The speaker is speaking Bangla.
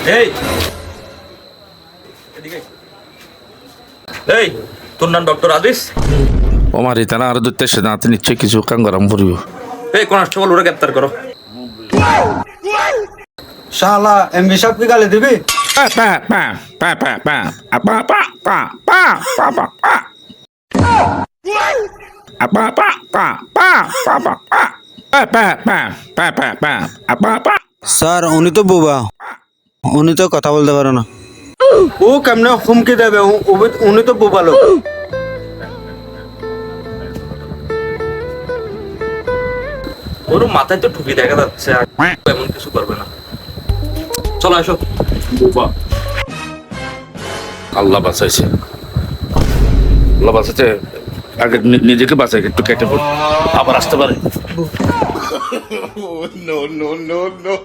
এই এই তোর নাম ডক্টর আদিস? আমার ইতানা আর দুধ তেসে দাঁতে নিচ্ছে কিছু কাঙ্গারাম পড়িব। এই কনস্টেবল ওরা গ্রেপ্তার করো। শালা এমবি সাহেব কি গালি দিবি? পা পা পা পা পা পা আপা পা পা পা পা পা পা আপা পা পা পা পা পা পা পা পা পা পা পা আপা পা। স্যার উনি তো বোবা, উনি তো কথা বলতে পারে না। ও কেমনে হুমকি দেবে? উনি তো বোবা লোক। ওর মাথায় তো টুপি দেখা যাচ্ছে, আর এমন কিছু করবে না। চলো আসো। আল্লাহ বাঁচাইছে, আল্লাহ বাঁচাইছে। আগে নিজেকে বাঁচাই, একটু কেটে পড়, আবার আসতে পারে। no, no, no, no.